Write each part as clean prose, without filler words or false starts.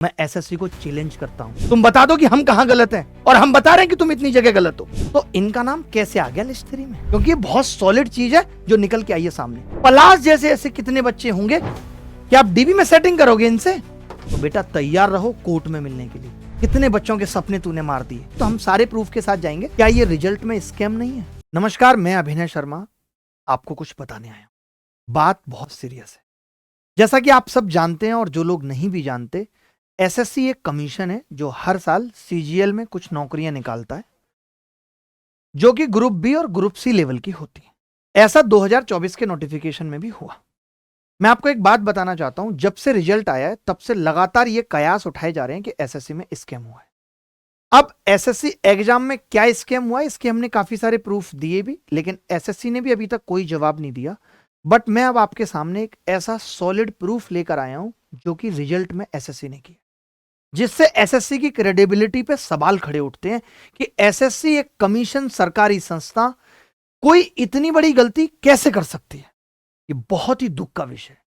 मैं एसएससी को चैलेंज करता हूं, तुम बता दो कि हम कहां गलत हैं और हम बता रहे हैं कि तुम इतनी जगह गलत हो। तो इनका नाम कैसे आ गया लिस्ट 3 में? क्योंकि ये बहुत सॉलिड चीज है जो निकल के आई है सामने। पलाश जैसे ऐसे कितने बच्चे होंगे कि आप डीबी में सेटिंग करोगे इनसे? तो बेटा तैयार रहो कोर्ट में मिलने के लिए। कितने बच्चों के सपने तूने मार दिए। तो हम सारे प्रूफ के साथ जाएंगे। क्या ये रिजल्ट में स्कैम नहीं है? नमस्कार, मैं अभिनय शर्मा आपको कुछ बताने आया। बात बहुत सीरियस है। जैसा कि आप सब जानते हैं और जो लोग नहीं भी जानते, एसएससी एक कमीशन है जो हर साल सीजीएल में कुछ नौकरियां निकालता है जो कि ग्रुप बी और ग्रुप सी लेवल की होती है। ऐसा 2024 के नोटिफिकेशन में भी हुआ। मैं आपको एक बात बताना चाहता हूं, जब से रिजल्ट आया है तब से लगातार ये कयास उठाए जा रहे हैं कि एसएससी में स्कैम हुआ है। अब एसएससी एग्जाम में क्या स्कैम हुआ है इसके हमने काफी सारे प्रूफ दिए भी, लेकिन एसएससी ने भी अभी तक कोई जवाब नहीं दिया। बट मैं अब आपके सामने एक ऐसा सॉलिड प्रूफ लेकर आया हूं जो कि रिजल्ट में एसएससी ने किया, जिससे एसएससी की क्रेडिबिलिटी पे सवाल खड़े उठते हैं कि एसएससी एक कमीशन सरकारी संस्था कोई इतनी बड़ी गलती कैसे कर सकती है। ये बहुत ही दुख का विषय है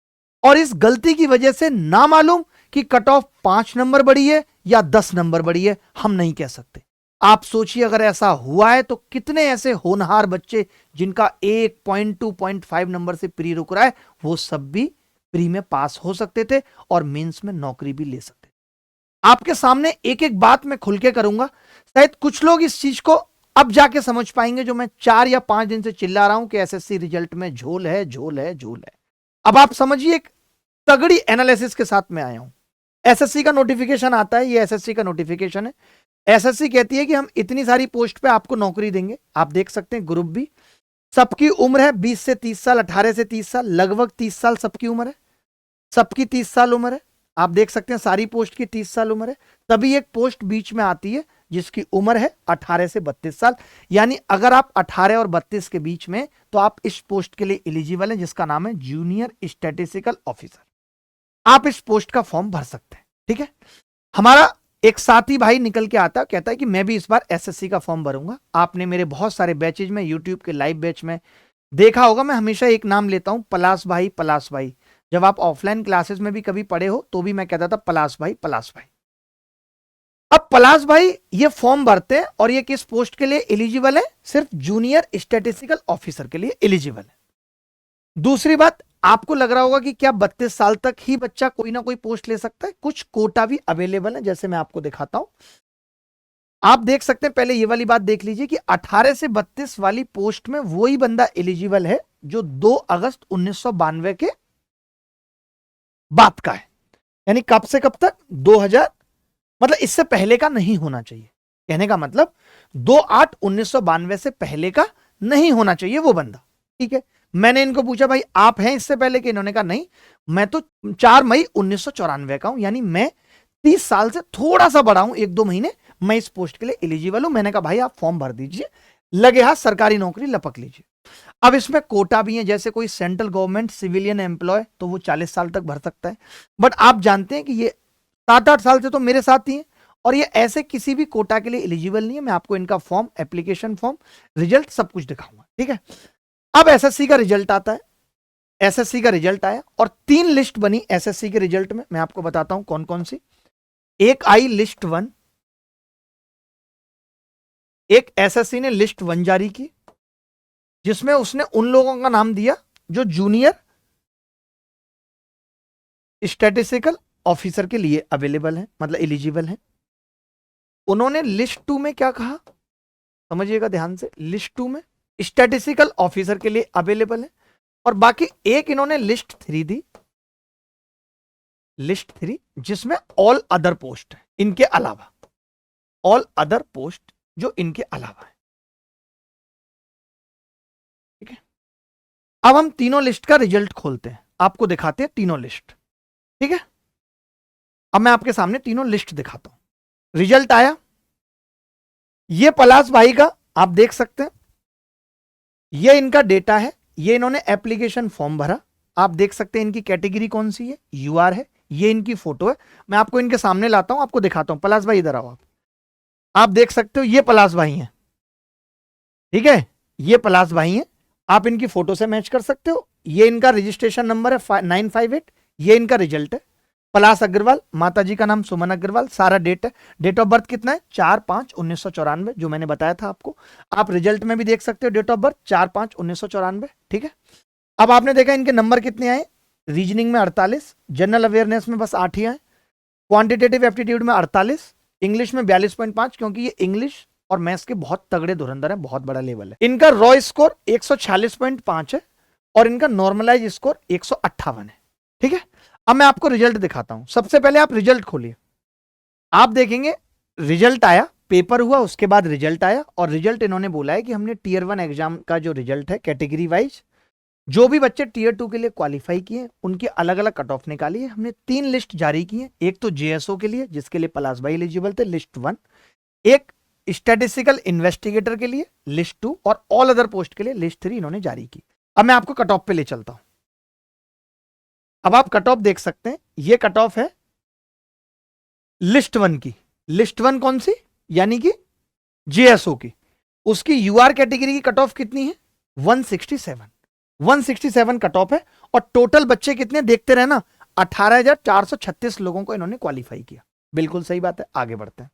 और इस गलती की वजह से ना मालूम कि कट ऑफ 5 नंबर बढ़ी है या 10 नंबर बढ़ी है, हम नहीं कह सकते। आप सोचिए अगर ऐसा हुआ है तो कितने ऐसे होनहार बच्चे जिनका 1.2.5 नंबर से प्री रुक रहा है, वो सब भी प्री में पास हो सकते थे और मेंस में नौकरी भी ले सकते थे। आपके सामने एक एक बात मैं खुल के करूंगा। शायद कुछ लोग इस चीज को अब जाके समझ पाएंगे जो मैं 4 या 5 दिन से चिल्ला रहा हूं कि एसएससी रिजल्ट में झोल है, झोल है, झोल है। अब आप समझिए, एक तगड़ी एनालिसिस के साथ में आया हूं। एसएससी का नोटिफिकेशन आता है, ये एसएससी का नोटिफिकेशन है। एसएससी कहती है कि हम इतनी सारी पोस्ट पे आपको नौकरी देंगे। आप देख सकते हैं ग्रुप बी, सबकी उम्र है 20 से 30 साल, 18 से 30 साल, लगभग 30 साल सबकी उम्र है। सबकी 30 साल उम्र है। आप देख सकते हैं सारी पोस्ट की 30 साल उम्र है। तभी एक पोस्ट बीच में आती है जिसकी उम्र है 18 से 32 साल। यानी अगर आप 18 और 32 के बीच में, तो आप इस पोस्ट के लिए एलिजिबल हैं, जिसका नाम है जूनियर स्टैटिस्टिकल ऑफिसर। आप इस पोस्ट का फॉर्म भर सकते हैं। ठीक है। हमारा एक साथी भाई निकल के आता, कहता है कि मैं भी इस बार एसएससी का फॉर्म भरूंगा। आपने मेरे बहुत सारे बैचेज में, यूट्यूब के लाइव बैच में देखा होगा, मैं हमेशा एक नाम लेता हूं, पलाश भाई, पलाश भाई। जब आप ऑफलाइन क्लासेस में भी कभी पढ़े हो तो भी मैं कहता था पलाश भाई, पलाश भाई। अब पलाश भाई ये फॉर्म भरते हैं और ये किस पोस्ट के लिए एलिजिबल है? सिर्फ जूनियर स्टैटिस्टिकल ऑफिसर के लिए एलिजिबल है। दूसरी बात, आपको लग रहा होगा कि क्या 32 साल तक ही बच्चा कोई ना कोई पोस्ट ले सकता है? कुछ कोटा भी अवेलेबल है, जैसे मैं आपको दिखाता हूं। आप देख सकते हैं, पहले ये वाली बात देख लीजिए कि 18 से 32 वाली पोस्ट में वही बंदा एलिजिबल है जो 2 अगस्त 1992 के बात का है। यानी कब से कब तक? 2000, मतलब इससे पहले का नहीं होना चाहिए। कहने का मतलब 2/8/1992 से पहले का नहीं होना चाहिए वो बंदा। ठीक है। मैंने इनको पूछा भाई आप हैं इससे पहले के? इन्होंने कहा नहीं, मैं तो 4 मई 1994 का हूं, यानी मैं 30 साल से थोड़ा सा बड़ा हूं, 1-2 महीने। मैं इस पोस्ट के लिए एलिजिबल हूं। मैंने कहा भाई आप फॉर्म भर दीजिए, लगे हाथ सरकारी नौकरी लपक लीजिए। अब इसमें कोटा भी है, जैसे कोई सेंट्रल गवर्नमेंट सिविलियन एम्प्लॉय तो वो 40 साल तक भर सकता है। बट आप जानते हैं कि ये 7-8 साल से तो मेरे साथ ही हैं और ये ऐसे किसी भी कोटा के लिए एलिजिबल नहीं है। मैं आपको इनका फॉर्म, एप्लीकेशन फॉर्म, रिजल्ट सब कुछ दिखाऊंगा। ठीक है। अब एसएससी का रिजल्ट आता है। एसएससी का रिजल्ट आया और 3 लिस्ट बनी एसएससी के रिजल्ट में। मैं आपको बताता हूं कौन कौन सी। एक आई लिस्ट 1, एक एसएससी ने लिस्ट 1 जारी की जिसमें उसने उन लोगों का नाम दिया जो जूनियर स्टैटिस्टिकल ऑफिसर के लिए अवेलेबल है, मतलब एलिजिबल है। उन्होंने लिस्ट 2 में क्या कहा, समझिएगा ध्यान से। लिस्ट 2 में स्टैटिस्टिकल ऑफिसर के लिए अवेलेबल है और बाकी एक इन्होंने लिस्ट 3 दी, लिस्ट 3, जिसमें ऑल अदर पोस्ट है इनके अलावा, ऑल अदर पोस्ट जो इनके अलावा है। ठीक है। अब हम तीनों लिस्ट का रिजल्ट खोलते हैं, आपको दिखाते हैं तीनों लिस्ट। ठीक है। अब मैं आपके सामने तीनों लिस्ट दिखाता हूं। रिजल्ट आया, ये पलाश भाई का आप देख सकते हैं, ये इनका डेटा है, ये इन्होंने एप्लीकेशन फॉर्म भरा। आप देख सकते हैं इनकी कैटेगरी कौन सी है, यूआर है। ये इनकी फोटो है, मैं आपको इनके सामने लाता हूं, आपको दिखाता हूं। पलाश भाई इधर आओ। आप देख सकते हो ये पलाश भाई हैं। ठीक है, ये पलाश भाई हैं। आप इनकी फोटो से मैच कर सकते हो। ये इनका रजिस्ट्रेशन नंबर है 958, ये इनका रिजल्ट है। पलाश अग्रवाल, माता जी का नाम सुमन अग्रवाल, सारा डेट है। डेट ऑफ बर्थ कितना है? 4/5/1994, जो मैंने बताया था आपको। आप रिजल्ट में भी देख सकते हो डेट ऑफ बर्थ 4/5/1994, ठीक है। अब आपने देखा इनके नंबर कितने आए, रीजनिंग में 48, जनरल अवेयरनेस में बस 8 ही आए, क्वांटिटेटिव एप्टीट्यूड में 48, इंग्लिश में 42.5, क्योंकि ये इंग्लिश और मैथ्स के बहुत तगड़े धुरंधर है, बहुत बड़ा लेवल है। इनका रॉ स्कोर 146.5 है और इनका नॉर्मलाइज स्कोर 158 है, ठीक है। अब मैं आपको रिजल्ट दिखाता हूं। सबसे पहले आप रिजल्ट खोलिए, आप देखेंगे रिजल्ट आया, पेपर हुआ, उसके बाद रिजल्ट आया, और रिजल्ट इन्होंने बोला है कि हमने टीयर 1 एग्जाम का जो रिजल्ट है कैटेगरी वाइज, जो भी बच्चे टीयर 2 के लिए क्वालिफाई किए उनकी अलग अलग कट ऑफ निकाली है। हमने 3 लिस्ट जारी की है, एक तो जेएसओ के लिए जिसके लिए पलाश भाई एलिजिबल थे, लिस्ट 1, एक स्टैटिस्टिकल इन्वेस्टिगेटर के लिए लिस्ट 2, और ऑल अदर पोस्ट के लिए लिस्ट 3 इन्होंने जारी की। अब मैं आपको कट ऑफ पे ले चलता हूं। अब आप कट ऑफ देख सकते हैं, ये कट ऑफ है लिस्ट 1 की। लिस्ट 1 कौन सी? यानी कि जेएसओ की। उसकी यूआर कैटेगरी की कट ऑफ कितनी है? 167 कट ऑफ है, और टोटल बच्चे कितने देखते रहे ना, 18,436 लोगों को इन्होंने क्वालिफाई किया। बिल्कुल सही बात है, आगे बढ़ते हैं।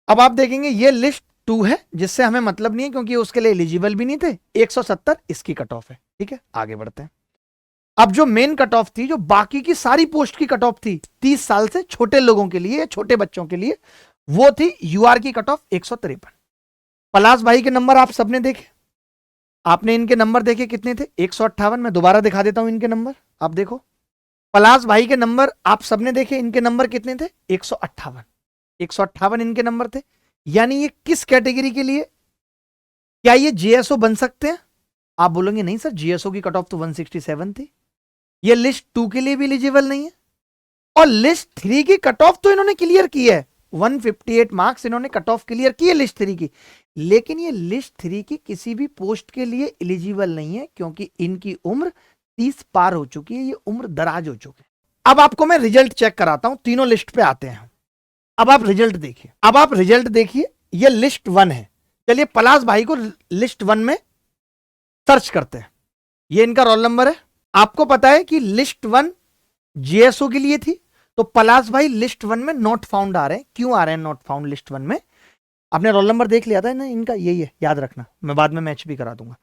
अब आप देखेंगे ये लिस्ट 2 है, जिससे हमें मतलब नहीं है क्योंकि उसके लिए एलिजिबल भी नहीं थे। 170 इसकी कट ऑफ है, ठीक है, आगे बढ़ते हैं। अब जो मेन कट ऑफ थी, जो बाकी की सारी पोस्ट की कट ऑफ थी 30 साल से छोटे लोगों के लिए, छोटे बच्चों के लिए, वो थी यूआर की कट ऑफ 153। पलाश भाई के नंबर आप सबने देखे, आपने इनके नंबर देखे कितने थे? 158। मैं दोबारा दिखा देता हूं इनके नंबर, आप देखो। पलाश भाई के नंबर आप सबने देखे, इनके नंबर कितने थे? 158। 158 इनके नंबर थे। यानी ये किस कैटेगरी के लिए, क्या ये जेएसओ बन सकते हैं? आप बोलेंगे नहीं सर, जेएसओ की कट ऑफ तो 167 थी, ये लिस्ट 2 के लिए भी एलिजिबल नहीं है। और लिस्ट 3 की कट ऑफ तो इन्होंने क्लियर की है, 158 मार्क्स इन्होंने कट ऑफ क्लियर की है लिस्ट 3 की, लेकिन ये लिस्ट 3 की किसी भी पोस्ट के लिए एलिजिबल नहीं है, क्योंकि इनकी उम्र 30 पार हो चुकी है, ये उम्र दराज हो चुकी है। अब आपको मैं रिजल्ट चेक कराता हूं, तीनों लिस्ट पे आते हैं। अब आप रिजल्ट देखिए, ये लिस्ट 1 है। चलिए पलाश भाई को लिस्ट 1 में सर्च करते हैं, ये इनका रोल नंबर है। आपको पता है कि लिस्ट 1 जेएसओ के लिए थी, तो पलाश भाई लिस्ट 1 में नॉट फाउंड आ रहे हैं। क्यों आ रहे हैं नॉट फाउंड लिस्ट 1 में? आपने रोल नंबर देख लिया था ना इनका, यही है, याद रखना, मैं बाद में मैच भी करा दूंगा।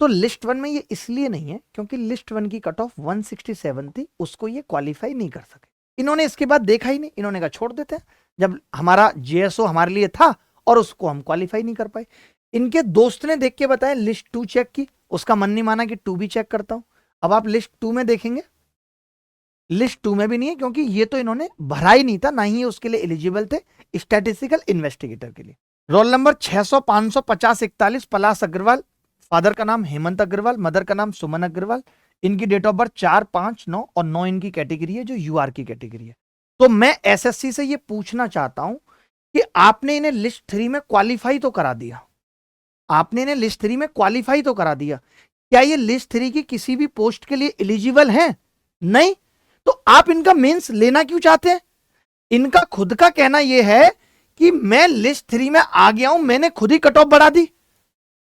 तो लिस्ट 1 में ये इसलिए नहीं है क्योंकि लिस्ट 1 की कट ऑफ 167 थी, उसको ये क्वालिफाई नहीं कर सके। इन्होंने इसके बाद देखा ही नहीं, इन्होंने कहा छोड़ देते हैं, जब हमारा जेएसओ हमारे लिए था और उसको हम क्वालिफाई नहीं कर पाए। इनके दोस्त ने देख के बताया, लिस्ट 2 चेक की, उसका मन नहीं माना कि 2 भी चेक करता हूं। अब आप लिस्ट 2 में देखेंगे, लिस्ट 2 में भी नहीं है, क्योंकि ये तो इन्होंने भरा ही नहीं था, ना ही उसके लिए एलिजिबल थे स्टैटिस्टिकल इन्वेस्टिगेटर के लिए। रोल नंबर 600 500 50 41 पलाश अग्रवाल, फादर का नाम हेमंत अग्रवाल, मदर का नाम सुमन अग्रवाल। इनकी डेट ऑफ बर्थ 4 5 9 और 9 इनकी कैटेगरी है, जो यूआर की कैटेगरी है। तो मैं एसएससी से ये पूछना चाहता हूं कि आपने इन्हें लिस्ट 3 में क्वालिफाई तो करा दिया, आपने इन्हें लिस्ट 3 में क्वालिफाई तो करा दिया, क्या ये लिस्ट 3 की किसी भी पोस्ट के लिए एलिजिबल हैं? नहीं। तो आप इनका मेंस लेना क्यों चाहते हैं? इनका खुद का कहना यह है कि मैं लिस्ट 3 में आ गया हूं, मैंने खुद ही कट ऑफ बढ़ा दी,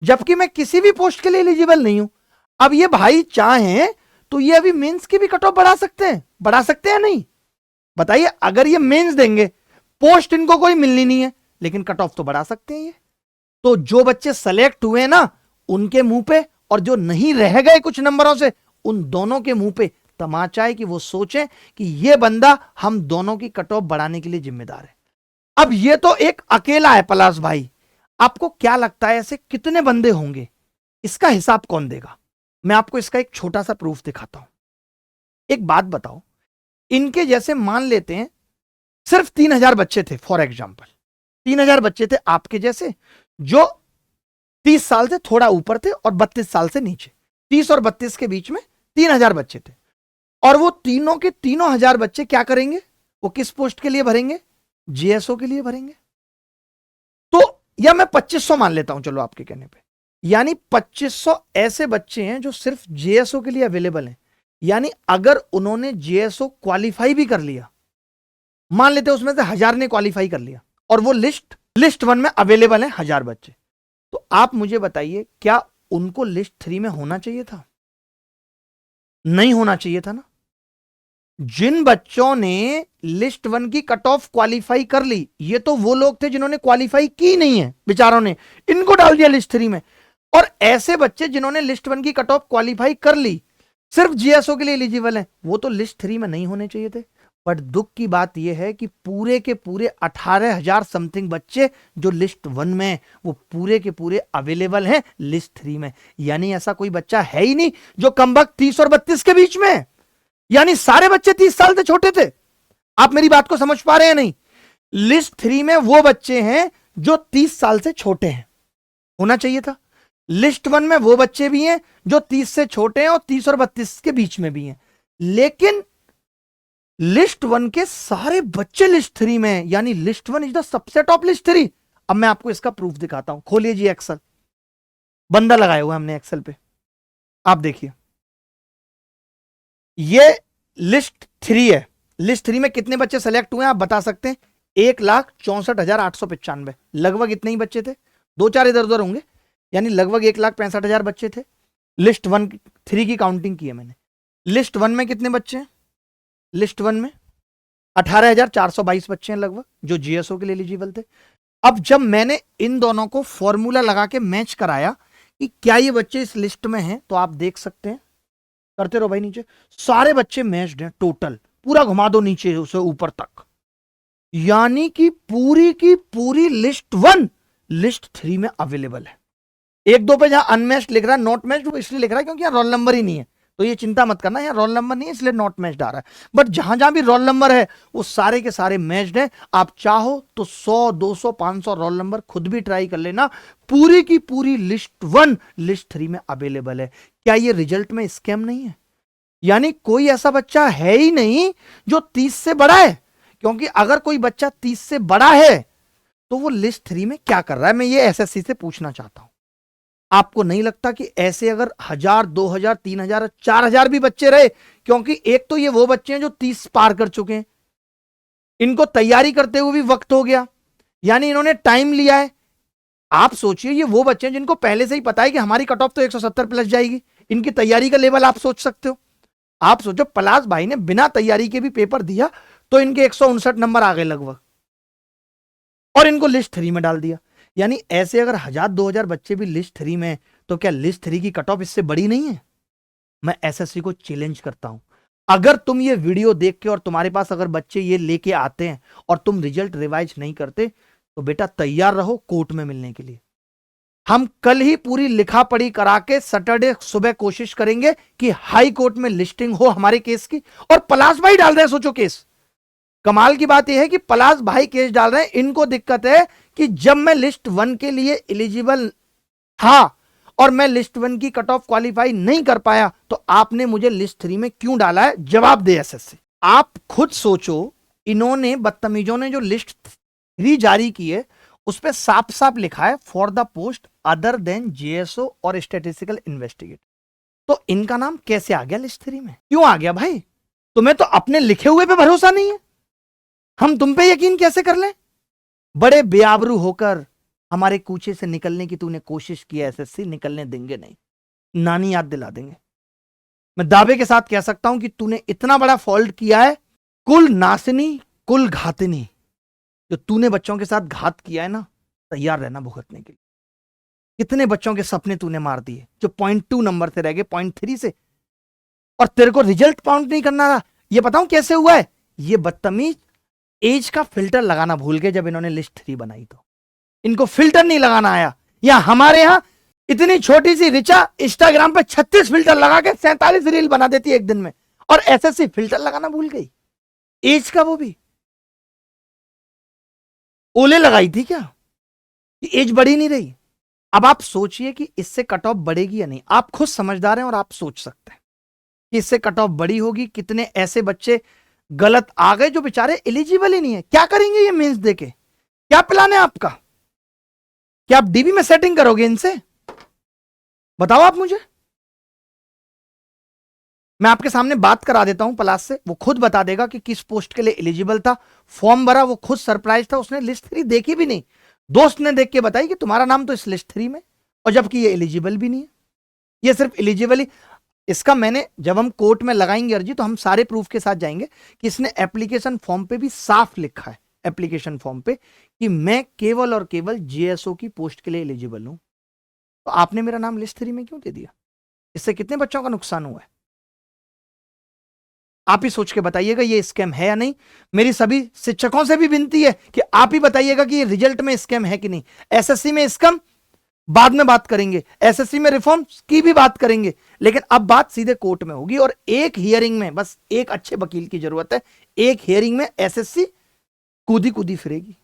जबकि मैं किसी भी पोस्ट के लिए एलिजिबल नहीं हूं। अब ये भाई चाहें तो ये अभी मेंस की भी कट ऑफ बढ़ा सकते हैं नहीं? बताइए, अगर ये मेंस देंगे, पोस्ट इनको कोई मिलनी नहीं है, लेकिन कट ऑफ तो बढ़ा सकते हैं ये। तो जो बच्चे सेलेक्ट हुए ना, उनके मुंह पे, और जो नहीं रह गए कुछ नंबरों से, उन दोनों के मुंह पे तमाचा है कि वो सोचें कि ये बंदा हम दोनों की कट ऑफ बढ़ाने के लिए जिम्मेदार है। अब ये तो एक अकेला है पलाश भाई, आपको क्या लगता है ऐसे कितने बंदे होंगे? इसका हिसाब कौन देगा? मैं आपको इसका एक छोटा सा प्रूफ दिखाता हूं। एक बात बताओ, इनके जैसे मान लेते हैं सिर्फ 3000 बच्चे थे, फॉर एग्जाम्पल 3000 बच्चे थे आपके जैसे, जो 30 साल से थोड़ा ऊपर थे और 32 साल से नीचे, 30 और 32 के बीच में 3000 बच्चे थे, और वो तीनों के तीनों हजार बच्चे क्या करेंगे? वो किस पोस्ट के लिए भरेंगे? जेएसओ के लिए भरेंगे। तो या मैं 2500 मान लेता हूं, चलो आपके कहने पे, यानी 2500 ऐसे बच्चे हैं जो सिर्फ जेएसओ के लिए अवेलेबल हैं। यानी अगर उन्होंने जेएसओ क्वालिफाई भी कर लिया, मान लेते हैं उसमें से 1000 ने क्वालिफाई कर लिया, और वो लिस्ट 1 में अवेलेबल है 1000 बच्चे, तो आप मुझे बताइए, क्या उनको लिस्ट 3 में होना चाहिए था? नहीं होना चाहिए था ना। जिन बच्चों ने लिस्ट 1 की कट ऑफ क्वालिफाई कर ली, ये तो वो लोग थे जिन्होंने क्वालिफाई की नहीं है बेचारों ने, इनको डाल दिया लिस्ट 3 में। और ऐसे बच्चे जिन्होंने लिस्ट 1 की कट ऑफ क्वालिफाई कर ली, सिर्फ जीएसओ के लिए एलिजिबल हैं, वो तो लिस्ट 3 में नहीं होने चाहिए थे। बट दुख की बात यह है कि पूरे के पूरे 18,000 समथिंग बच्चे जो लिस्ट 1 में हैं, वो पूरे के पूरे अवेलेबल हैं लिस्ट 3 में। यानी ऐसा कोई बच्चा है ही नहीं जो कमबख्त 30 और 32 के बीच में है। यानी सारे बच्चे 30 साल से छोटे थे। आप मेरी बात को समझ पा रहे हैं नहीं? लिस्ट 3 में वो बच्चे हैं जो 30 साल से छोटे हैं, होना चाहिए था। लिस्ट 1 में वो बच्चे भी हैं जो 30 से छोटे हैं और 30 और 32 के बीच में भी हैं। लेकिन लिस्ट 1 के सारे बच्चे लिस्ट 3 में हैं, यानी list 1 is the subset of list 3। अब मैं आपको इसका प्रूफ दिखाता हूं। खोलिए जी एक्सेल, बंदा लगाया हुआ हमने एक्सेल पे, आप देखिए। ये लिस्ट 3 है। लिस्ट 3 में कितने बच्चे सेलेक्ट हुए हैं आप बता सकते हैं? 1,64,895, लगभग इतने ही बच्चे थे, 2-4 इधर उधर होंगे, यानी लगभग 1,65,000 बच्चे थे। लिस्ट 3 की काउंटिंग की है मैंने। लिस्ट 1 में कितने बच्चे हैं? लिस्ट 1 में 18,422 बच्चे हैं लगभग, जो जीएसओ के लिए एलिजिबल थे। अब जब मैंने इन दोनों को फॉर्मूला लगा के मैच कराया कि क्या ये बच्चे इस लिस्ट में हैं, तो आप देख सकते हैं, करते रहो भाई नीचे, सारे बच्चे मैच्ड हैं टोटल। पूरा घुमा दो नीचे उसे ऊपर तक, यानी कि पूरी की पूरी लिस्ट 1 लिस्ट 3 में अवेलेबल है। 1-2 पे जहां अनमैच्ड लिख रहा है, नॉट मैच्ड, वो इसलिए लिख रहा है क्योंकि यहां रोल नंबर ही नहीं है, तो ये चिंता मत करना, यहां रोल नंबर नहीं है इसलिए नॉट मैच्ड आ रहा है। बट जहां जहां भी रोल नंबर है वो सारे के सारे मैच्ड हैं। आप चाहो तो 100, 200, 500 रोल नंबर खुद भी ट्राई कर लेना। पूरी की पूरी लिस्ट 1 लिस्ट 3 में अवेलेबल है। क्या ये रिजल्ट में स्कैम नहीं है? यानी कोई ऐसा बच्चा है ही नहीं जो 30 से बड़ा है, क्योंकि अगर कोई बच्चा 30 से बड़ा है तो वो लिस्ट 3 में क्या कर रहा है, मैं ये एसएससी से पूछना चाहता हूं। आपको नहीं लगता कि ऐसे अगर 1,000, 2,000, 3,000, 4,000 भी बच्चे रहे, क्योंकि एक तो ये वो बच्चे हैं जो 30 पार कर चुके हैं, इनको तैयारी करते हुए भी वक्त हो गया, यानी इन्होंने टाइम लिया है। आप सोचिए ये वो बच्चे हैं जिनको पहले से ही पता है कि हमारी कट ऑफ तो 170 प्लस जाएगी, इनकी तैयारी का लेवल आप सोच सकते हो। आप सोचो पलाश भाई ने बिना तैयारी के भी पेपर दिया तो इनके 159 नंबर आ गए लगभग, और इनको लिस्ट 3 में डाल दिया। यानी ऐसे अगर 1,000, 2,000 बच्चे भी लिस्ट 3 में तो क्या लिस्ट 3 की कट ऑफ इससे बड़ी नहीं है? मैं एसएससी को चैलेंज करता हूं, अगर तुम ये वीडियो देख के और तुम्हारे पास अगर बच्चे ये लेके आते हैं और तुम रिजल्ट रिवाइज नहीं करते, तो बेटा तैयार रहो कोर्ट में मिलने के लिए। हम कल ही पूरी लिखा पढ़ी करा के सैटरडे सुबह कोशिश करेंगे कि हाई कोर्ट में लिस्टिंग हो हमारे केस की। और पलाश भाई डाल रहे हैं, सोचो केस। कमाल की बात यह है कि पलाश भाई केस डाल रहे हैं। इनको दिक्कत है कि जब मैं लिस्ट 1 के लिए एलिजिबल था और मैं लिस्ट 1 की कट ऑफ क्वालिफाई नहीं कर पाया, तो आपने मुझे लिस्ट 3 में क्यों डाला है? जवाब दे एसएससी। आप खुद सोचो, इन्होंने बदतमीजों ने जो लिस्ट 3 जारी की है उस पर साफ साफ लिखा है for the post other than JSO और स्टैटिस्टिकल इन्वेस्टिगेटर। तो इनका नाम कैसे आ गया लिस्ट 3 में? क्यों आ गया भाई? तुम्हें तो अपने लिखे हुए पे भरोसा नहीं है, हम तुम पे यकीन कैसे कर लें? बड़े बेआबरू होकर हमारे कूचे से निकलने की तूने कोशिश की है एसएससी, निकलने देंगे नहीं, नानी याद दिला देंगे। मैं दावे के साथ कह सकता हूं कि तूने इतना बड़ा फॉल्ट किया है, कुल नासिनी कुल घातिनी, जो तूने बच्चों के साथ घात किया है ना, तैयार रहना भुगतने के लिए। कितने बच्चों के सपने तूने मार दिए जो 0.2 नंबर से रह गए 0.3 से, और तेरे को रिजल्ट काउंट नहीं करना रहा। ये बताऊं कैसे हुआ है? ये बदतमीज एज का फिल्टर लगाना भूल गए जब इन्होंने लिस्ट 3 बनाई, तो इनको फिल्टर नहीं लगाना आया। या हमारे यहां इतनी छोटी सी रिचा इंस्टाग्राम पे 36 फिल्टर लगा के 47 रील बना देती है एक दिन में, और एसएससी फिल्टर लगाना भूल गई एज का। वो भी ओले लगाई थी क्या कि एज बढ़ी नहीं रही? अब आप सोचिए कि इससे कट ऑफ बढ़ेगी या नहीं। आप खुद समझदार हैं और आप सोच सकते हैं कि इससे कट ऑफ बड़ी होगी। कितने ऐसे बच्चे गलत आ गए जो बेचारे एलिजिबल ही नहीं है। क्या करेंगे ये मेंस देके? क्या प्लान है आपका? क्या आप डीबी में सेटिंग करोगे इनसे? बताओ आप मुझे। मैं आपके सामने बात करा देता हूं पलाश से, वो खुद बता देगा कि किस पोस्ट के लिए एलिजिबल था। फॉर्म भरा, वो खुद सरप्राइज था, उसने लिस्ट 3 देखी भी नहीं। दोस्त ने देख के बताई कि तुम्हारा नाम तो इस लिस्ट 3 में, और जबकि ये एलिजिबल भी नहीं है। ये सिर्फ एलिजिबल ही, इसका मैंने जब हम कोर्ट में लगाएंगे अर्जी तो हम सारे प्रूफ के साथ जाएंगे कि इसने एप्लीकेशन फॉर्म पे भी साफ लिखा है, एप्लीकेशन फॉर्म पे, कि मैं केवल और केवल जेएसओ की पोस्ट के लिए एलिजिबल हूं। तो आपने मेरा नाम लिस्ट 3 में क्यों दे दिया? इससे कितने बच्चों का नुकसान हुआ है? आप ही सोच के बताइएगा ये स्कैम है या नहीं। मेरी सभी शिक्षकों से भी विनती है कि आप ही बताइएगा कि ये रिजल्ट में स्कैम है कि नहीं। एसएससी में स्कैम बाद में बात करेंगे, एसएससी में रिफॉर्म की भी बात करेंगे, लेकिन अब बात सीधे कोर्ट में होगी। और एक हियरिंग में बस एक अच्छे वकील की जरूरत है। एक हियरिंग में एसएससी कूदी कूदी फिरेगी,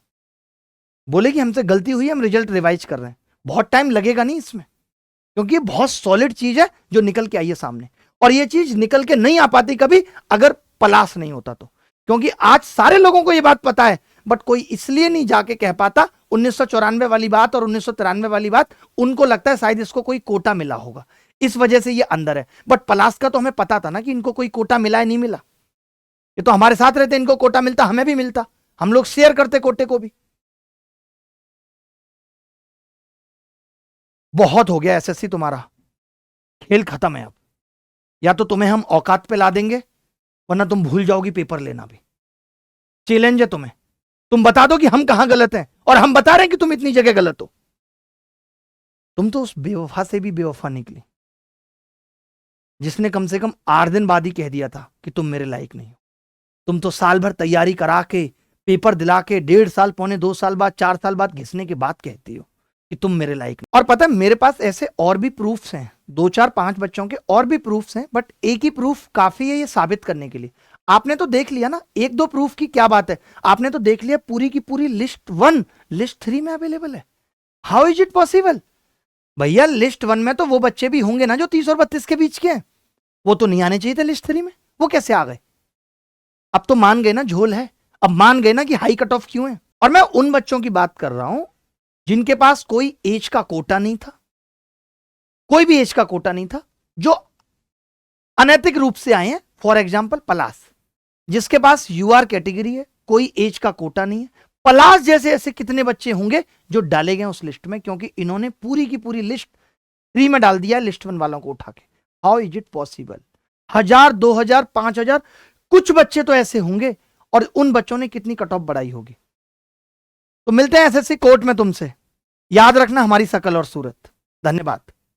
बोलेगी हमसे गलती हुई, हम रिजल्ट रिवाइज कर रहे हैं। बहुत टाइम लगेगा नहीं इसमें, क्योंकि बहुत सॉलिड चीज है जो निकल के आई है सामने। और ये चीज निकल के नहीं आ पाती कभी अगर पलास नहीं होता तो, क्योंकि आज सारे लोगों को ये बात पता है, बट कोई इसलिए नहीं जाके कह पाता। 1994 वाली बात और 1993 वाली बात, उनको लगता है शायद इसको कोई कोटा मिला होगा, इस वजह से ये अंदर है। बट पलास का तो हमें पता था ना कि इनको कोई कोटा मिला है, नहीं मिला। ये तो हमारे साथ रहते, इनको कोटा मिलता, हमें भी मिलता, हम लोग शेयर करते कोटे को भी। बहुत हो गया एसएससी, तुम्हारा खेल खत्म है अब। या तो तुम्हें हम औकात पे ला देंगे, वरना तुम भूल जाओगी पेपर लेना भी। चैलेंज है तुम्हें, तुम बता दो कि हम कहां गलत हैं, और हम बता रहे हैं कि तुम इतनी जगह गलत हो। तुम तो उस बेवफा से भी बेवफा निकली, जिसने कम से कम 8 दिन बाद ही कह दिया था कि तुम मेरे लायक नहीं हो। तुम तो साल भर तैयारी करा के, पेपर दिला के, 1.5 साल, 2.25 साल बाद, 4 साल बाद घिसने के बाद कहती हो कि तुम मेरे लायक नहीं। और पता है मेरे पास ऐसे और भी प्रूफ्स हैं, 2 4 5 बच्चों के और भी प्रूफ्स हैं, बट एक ही प्रूफ काफी है ये साबित करने के लिए। आपने तो देख लिया ना, 1 2 प्रूफ की क्या बात है। आपने तो देख लिया पूरी की पूरी लिस्ट 1 लिस्ट 3 में अवेलेबल है। How is it possible? भैया लिस्ट 1 में तो वो बच्चे भी होंगे ना जो 30 और 32 के बीच के हैं, वो तो नहीं आने चाहिए थे लिस्ट 3 में, वो कैसे आ गए? अब तो मान गए ना झोल है, अब मान गए ना कि हाई कट ऑफ क्यों है। और मैं उन बच्चों की बात कर रहा हूं जिनके पास कोई एज का कोटा नहीं था, कोई भी एज का कोटा नहीं था, जो अनैतिक रूप से आए हैं। फॉर एग्जाम्पल पलास, जिसके पास यूआर कैटेगरी है, कोई एज का कोटा नहीं है। पलास जैसे ऐसे कितने बच्चे होंगे जो डाले गए उस लिस्ट में, क्योंकि इन्होंने पूरी की पूरी लिस्ट 3 में डाल दिया लिस्ट 1 वालों को उठा के। How is it possible? 1000 2000 5000 कुछ बच्चे तो ऐसे होंगे, और उन बच्चों ने कितनी कट ऑफ बढ़ाई होगी। तो मिलते हैं एसएससी कोर्ट में तुमसे। याद रखना हमारी शकल और सूरत। धन्यवाद।